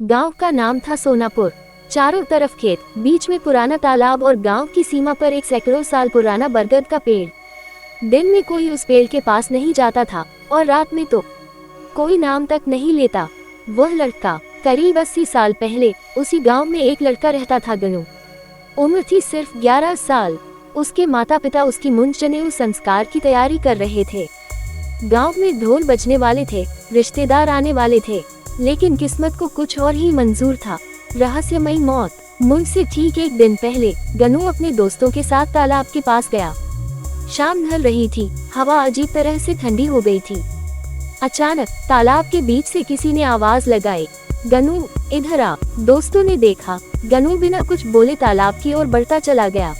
गांव का नाम था सोनापुर। चारों तरफ खेत, बीच में पुराना तालाब और गांव की सीमा पर एक सैकड़ों साल पुराना बरगद का पेड़। दिन में कोई उस पेड़ के पास नहीं जाता था और रात में तो कोई नाम तक नहीं लेता। वह लड़का करीब 80 साल पहले उसी गांव में एक लड़का रहता था। गनू उम्र थी सिर्फ 11 साल। उसके माता पिता उसकी मुंज जनेऊ संस्कार की तैयारी कर रहे थे। गांव में ढोल बजने वाले थे, रिश्तेदार आने वाले थे, लेकिन किस्मत को कुछ और ही मंजूर था, रहस्यमयी मौत। मुंज से ठीक एक दिन पहले गनू अपने दोस्तों के साथ तालाब के पास गया। शाम ढल रही थी, हवा अजीब तरह से ठंडी हो गई थी। अचानक तालाब के बीच से किसी ने आवाज लगाई, गनू इधर आ। दोस्तों ने देखा, गनू बिना कुछ बोले तालाब की ओर बढ़ता चला गया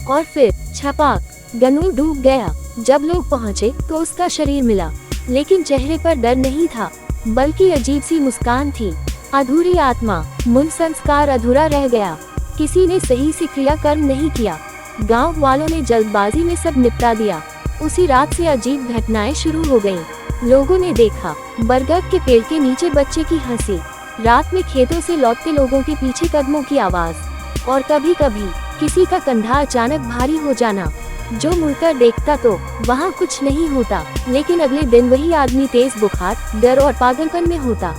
और फिर छपाक, गनू डूब गया। जब लोग पहुंचे तो उसका शरीर मिला, लेकिन चेहरे पर डर नहीं था, बल्कि अजीब सी मुस्कान थी। अधूरी आत्मा, मुंज संस्कार अधूरा रह गया। किसी ने सही से क्रियाकर्म नहीं किया। गांव वालों ने जल्दबाजी में सब निपटा दिया। उसी रात से अजीब घटनाएं शुरू हो गईं। लोगों ने देखा बरगद के पेड़ के नीचे बच्चे की हंसी, रात में खेतों से लौटते लोगों के पीछे कदमों की आवाज, और कभी कभी किसी का कंधा अचानक भारी हो जाना। जो मुड़कर देखता तो वहाँ कुछ नहीं होता, लेकिन अगले दिन वही आदमी तेज बुखार, डर और पागलपन में होता।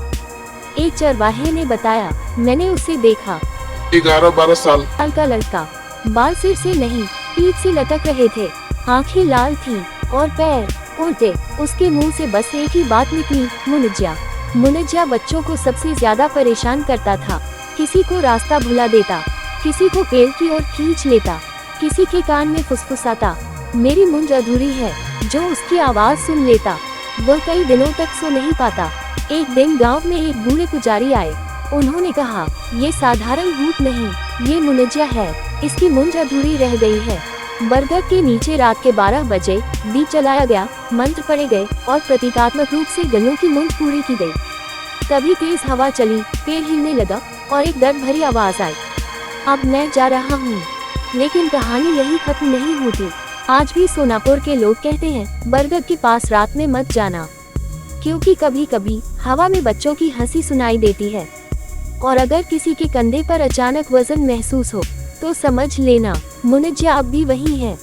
एक चरवाहे ने बताया, मैंने उसे देखा। 11-12 साल का लड़का, बाल सिर से नहीं पीठ से लटक रहे थे, आंखें लाल थीं और पैर उल्टे। उसके मुंह से बस एक ही बात निकली, मुनज्जा। मुनज्जा बच्चों को सबसे ज्यादा परेशान करता था। किसी को रास्ता भुला देता, किसी को पेड़ की ओर खींच लेता, किसी के कान में फुसफुसाता, मेरी मुंज अधूरी है। जो उसकी आवाज सुन लेता वह कई दिनों तक सो नहीं पाता। एक दिन गांव में एक बूढ़े पुजारी आए। उन्होंने कहा, ये साधारण भूत नहीं, ये मुनज्जा है, इसकी मुंज अधूरी रह गई है। बरगद के नीचे रात के 12 बजे दीप जलाया गया, मंत्र पढ़े गए और प्रतीकात्मक रूप से गनू की मुंज पूरी की गई। तभी तेज हवा चली, पेड़ हिलने लगा और एक दर्द भरी आवाज आई, अब मैं जा रहा हूँ। लेकिन कहानी यही खत्म नहीं होती। आज भी सोनापुर के लोग कहते हैं, बरगद के पास रात में मत जाना, क्योंकि कभी कभी हवा में बच्चों की हंसी सुनाई देती है, और अगर किसी के कंधे पर अचानक वजन महसूस हो तो समझ लेना मुनज्जा अब भी वही है।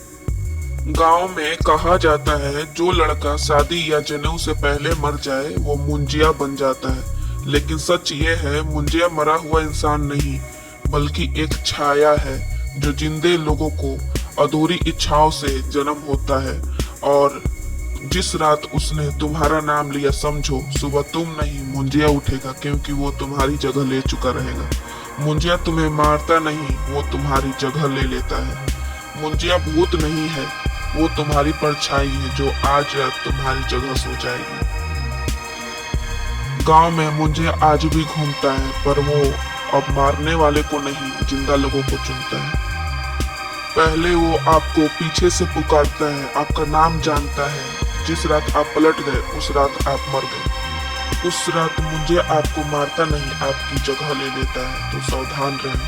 गांव में कहा जाता है, जो लड़का शादी या जनेऊ से पहले मर जाए वो मुंजिया बन जाता है। लेकिन सच ये है, मुंजिया मरा हुआ इंसान नहीं, बल्कि एक छाया है जो जिंदे लोगों को अधूरी इच्छाओं से जन्म होता है। और जिस रात उसने तुम्हारा नाम लिया, समझो सुबह तुम नहीं मुंजिया उठेगा, क्योंकि वो तुम्हारी जगह ले चुका रहेगा। मुंजिया तुम्हें मारता नहीं, वो तुम्हारी जगह ले लेता है। मुंजिया भूत नहीं है, वो तुम्हारी परछाई है जो आज रात तुम्हारी जगह सो जाएगी। गांव में मुंजिया आज भी घूमता है, पर वो अब मारने वाले को नहीं, जिंदा लोगों को चुनता है। पहले वो आपको पीछे से पुकारता है, आपका नाम जानता है। जिस रात आप पलट गए उस रात आप मर गए। उस रात मुंजिया आपको मारता नहीं, आपकी जगह ले लेता है। तो सावधान रहें,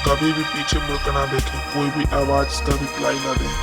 कभी भी पीछे मुड़कर ना देखें, कोई भी आवाज का रिप्लाई ना दें।